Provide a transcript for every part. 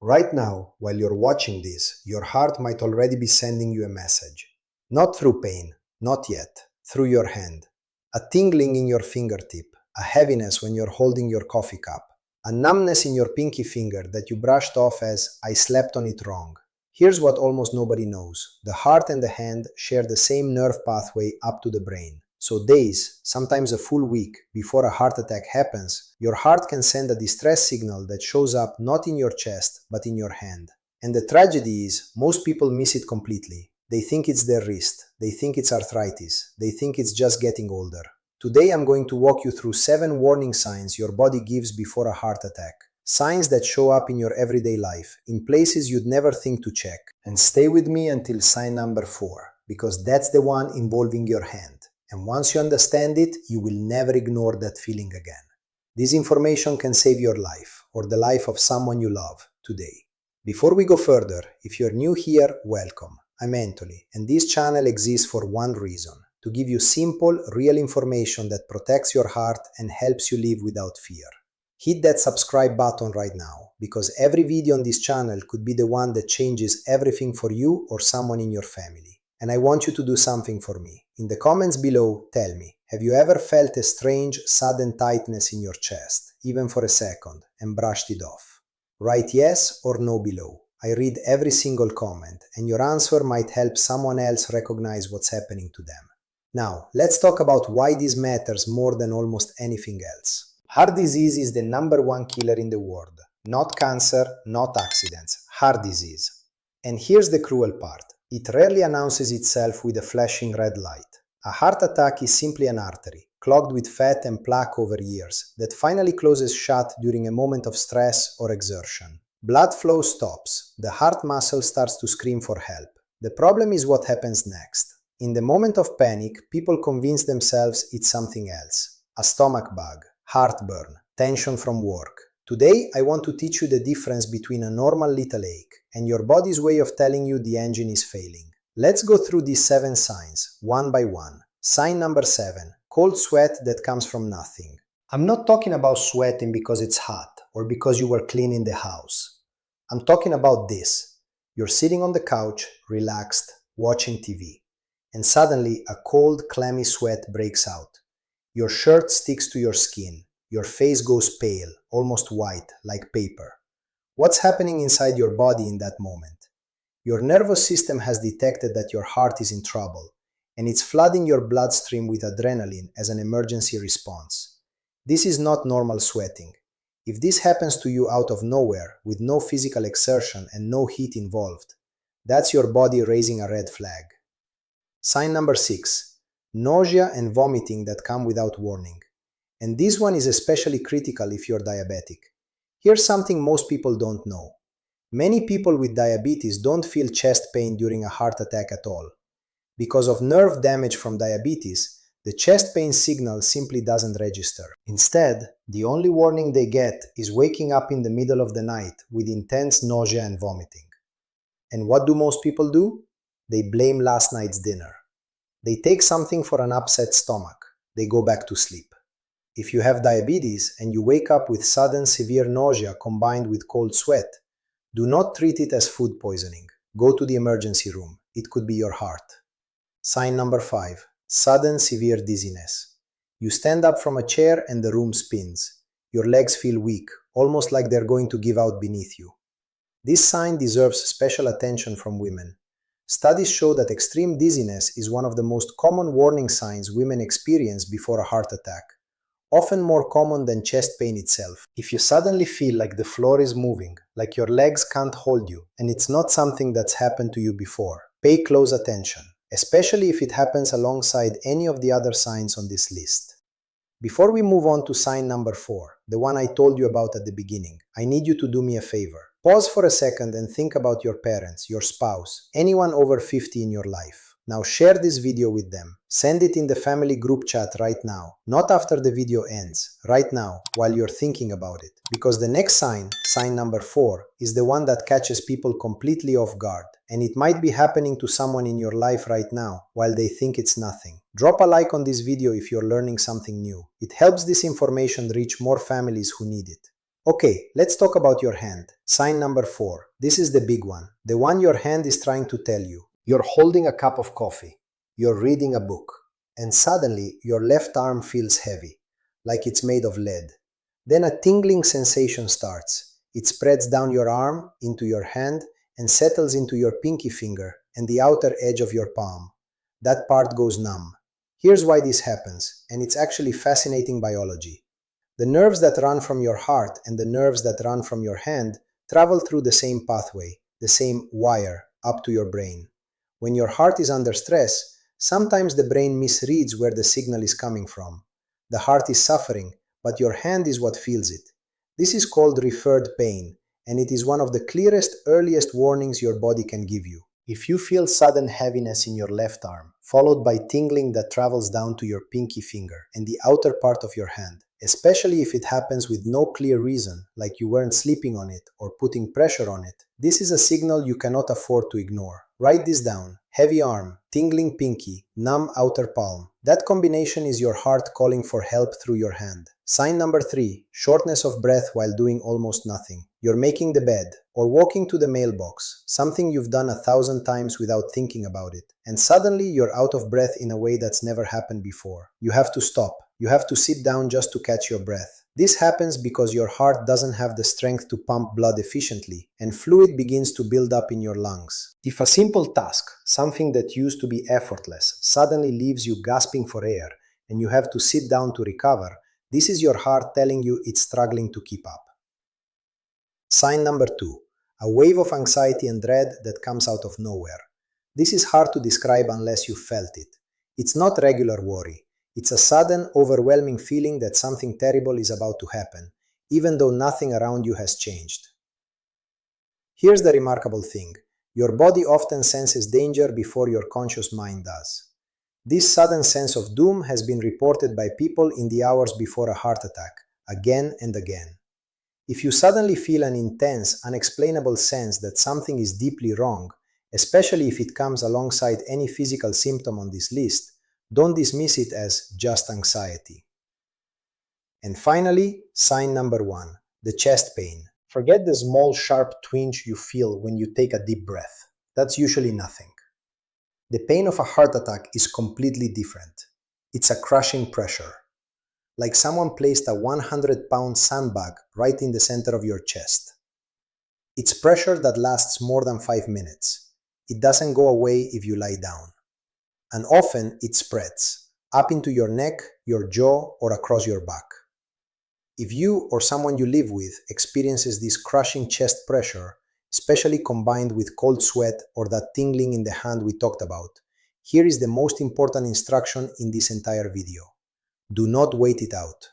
Right now, while you're watching this, your heart might already be sending you a message. Not through pain, not yet, through your hand. A tingling in your fingertip, a heaviness when you're holding your coffee cup, a numbness in your pinky finger that you brushed off as "I slept on it wrong." Here's what almost nobody knows. The heart and the hand share the same nerve pathway up to the brain. So days, sometimes a full week, before a heart attack happens, your heart can send a distress signal that shows up not in your chest, but in your hand. And the tragedy is, most people miss it completely. They think it's their wrist, they think it's arthritis, they think it's just getting older. Today I'm going to walk you through 7 warning signs your body gives before a heart attack. Signs that show up in your everyday life, in places you'd never think to check. And stay with me until sign number 4, because that's the one involving your hand. And once you understand it, you will never ignore that feeling again. This information can save your life, or the life of someone you love, today. Before we go further, if you're new here, welcome. I'm Anthony, and this channel exists for one reason: to give you simple, real information that protects your heart and helps you live without fear. Hit that subscribe button right now, because every video on this channel could be the one that changes everything for you or someone in your family. And I want you to do something for me. In the comments below, tell me, have you ever felt a strange, sudden tightness in your chest, even for a second, and brushed it off? Write yes or no below. I read every single comment, and your answer might help someone else recognize what's happening to them. Now, let's talk about why this matters more than almost anything else. Heart disease is the #1 killer in the world. Not cancer, not accidents, heart disease. And here's the cruel part. It rarely announces itself with a flashing red light. A heart attack is simply an artery, clogged with fat and plaque over years, that finally closes shut during a moment of stress or exertion. Blood flow stops. The heart muscle starts to scream for help. The problem is what happens next. In the moment of panic, people convince themselves it's something else. A stomach bug, heartburn, tension from work. Today, I want to teach you the difference between a normal little ache and your body's way of telling you the engine is failing. Let's go through these 7 signs, one by one. Sign number 7, cold sweat that comes from nothing. I'm not talking about sweating because it's hot or because you were cleaning the house. I'm talking about this. You're sitting on the couch, relaxed, watching TV, and suddenly a cold, clammy sweat breaks out. Your shirt sticks to your skin. Your face goes pale, almost white, like paper. What's happening inside your body in that moment? Your nervous system has detected that your heart is in trouble, and it's flooding your bloodstream with adrenaline as an emergency response. This is not normal sweating. If this happens to you out of nowhere, with no physical exertion and no heat involved, that's your body raising a red flag. Sign number 6, nausea and vomiting that come without warning. And this one is especially critical if you're diabetic. Here's something most people don't know. Many people with diabetes don't feel chest pain during a heart attack at all. Because of nerve damage from diabetes, the chest pain signal simply doesn't register. Instead, the only warning they get is waking up in the middle of the night with intense nausea and vomiting. And what do most people do? They blame last night's dinner. They take something for an upset stomach. They go back to sleep. If you have diabetes and you wake up with sudden severe nausea combined with cold sweat, do not treat it as food poisoning. Go to the emergency room. It could be your heart. Sign number 5, sudden severe dizziness. You stand up from a chair and the room spins. Your legs feel weak, almost like they're going to give out beneath you. This sign deserves special attention from women. Studies show that extreme dizziness is one of the most common warning signs women experience before a heart attack, often more common than chest pain itself. If you suddenly feel like the floor is moving, like your legs can't hold you, and it's not something that's happened to you before, pay close attention, especially if it happens alongside any of the other signs on this list. Before we move on to sign number 4, the one I told you about at the beginning, I need you to do me a favor. Pause for a second and think about your parents, your spouse, anyone over 50 in your life. Now share this video with them. Send it in the family group chat right now. Not after the video ends, right now, while you're thinking about it. Because the next sign, sign number 4, is the one that catches people completely off guard. And it might be happening to someone in your life right now, while they think it's nothing. Drop a like on this video if you're learning something new. It helps this information reach more families who need it. Okay, let's talk about your hand. Sign number 4. This is the big one. The one your hand is trying to tell you. You're holding a cup of coffee. You're reading a book. And suddenly, your left arm feels heavy, like it's made of lead. Then a tingling sensation starts. It spreads down your arm, into your hand, and settles into your pinky finger and the outer edge of your palm. That part goes numb. Here's why this happens, and it's actually fascinating biology. The nerves that run from your heart and the nerves that run from your hand travel through the same pathway, the same wire, up to your brain. When your heart is under stress, sometimes the brain misreads where the signal is coming from. The heart is suffering, but your hand is what feels it. This is called referred pain, and it is one of the clearest, earliest warnings your body can give you. If you feel sudden heaviness in your left arm, followed by tingling that travels down to your pinky finger and the outer part of your hand, especially if it happens with no clear reason, like you weren't sleeping on it or putting pressure on it, this is a signal you cannot afford to ignore. Write this down. Heavy arm, tingling pinky, numb outer palm. That combination is your heart calling for help through your hand. Sign number 3, shortness of breath while doing almost nothing. You're making the bed or walking to the mailbox, something you've done 1,000 times without thinking about it, and suddenly you're out of breath in a way that's never happened before. You have to stop. You have to sit down just to catch your breath. This happens because your heart doesn't have the strength to pump blood efficiently, and fluid begins to build up in your lungs. If a simple task, something that used to be effortless, suddenly leaves you gasping for air, and you have to sit down to recover, this is your heart telling you it's struggling to keep up. Sign number 2, a wave of anxiety and dread that comes out of nowhere. This is hard to describe unless you felt it. It's not regular worry. It's a sudden, overwhelming feeling that something terrible is about to happen, even though nothing around you has changed. Here's the remarkable thing. Your body often senses danger before your conscious mind does. This sudden sense of doom has been reported by people in the hours before a heart attack, again and again. If you suddenly feel an intense, unexplainable sense that something is deeply wrong, especially if it comes alongside any physical symptom on this list, don't dismiss it as just anxiety. And finally, sign number 1, the chest pain. Forget the small sharp twinge you feel when you take a deep breath. That's usually nothing. The pain of a heart attack is completely different. It's a crushing pressure, like someone placed a 100-pound sandbag right in the center of your chest. It's pressure that lasts more than 5 minutes. It doesn't go away if you lie down. And often it spreads up into your neck, your jaw, or across your back. If you or someone you live with experiences this crushing chest pressure, especially combined with cold sweat or that tingling in the hand we talked about, here is the most important instruction in this entire video. Do not wait it out.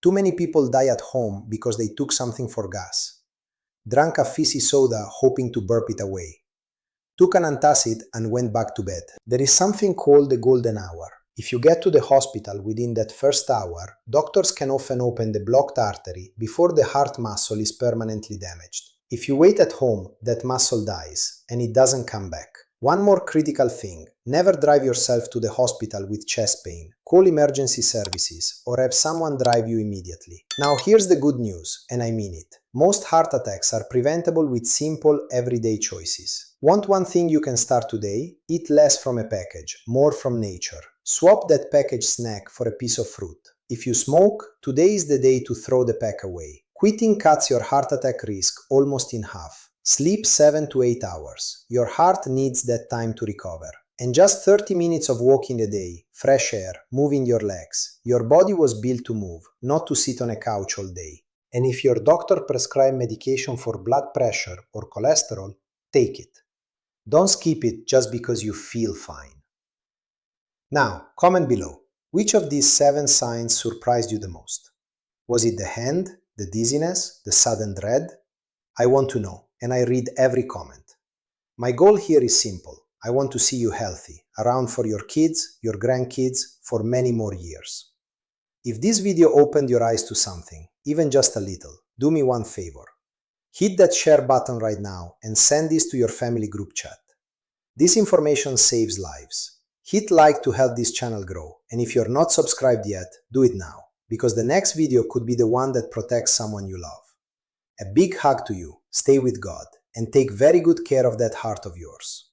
Too many people die at home because they took something for gas, drank a fizzy soda hoping to burp it away, took an antacid and went back to bed. There is something called the golden hour. If you get to the hospital within that first hour, doctors can often open the blocked artery before the heart muscle is permanently damaged. If you wait at home, that muscle dies, and it doesn't come back. One more critical thing, never drive yourself to the hospital with chest pain. Call emergency services or have someone drive you immediately. Now here's the good news, and I mean it. Most heart attacks are preventable with simple, everyday choices. Want one thing you can start today? Eat less from a package, more from nature. Swap that packaged snack for a piece of fruit. If you smoke, today is the day to throw the pack away. Quitting cuts your heart attack risk almost in half. Sleep 7 to 8 hours. Your heart needs that time to recover. And just 30 minutes of walking a day, fresh air, moving your legs. Your body was built to move, not to sit on a couch all day. And if your doctor prescribes medication for blood pressure or cholesterol, take it. Don't skip it just because you feel fine. Now, comment below. Which of these 7 signs surprised you the most? Was it the hand, the dizziness, the sudden dread? I want to know, and I read every comment. My goal here is simple. I want to see you healthy, around for your kids, your grandkids, for many more years. If this video opened your eyes to something, even just a little, do me one favor. Hit that share button right now and send this to your family group chat. This information saves lives. Hit like to help this channel grow, and if you're not subscribed yet, do it now. because the next video could be the one that protects someone you love. A big hug to you, stay with God, and take very good care of that heart of yours.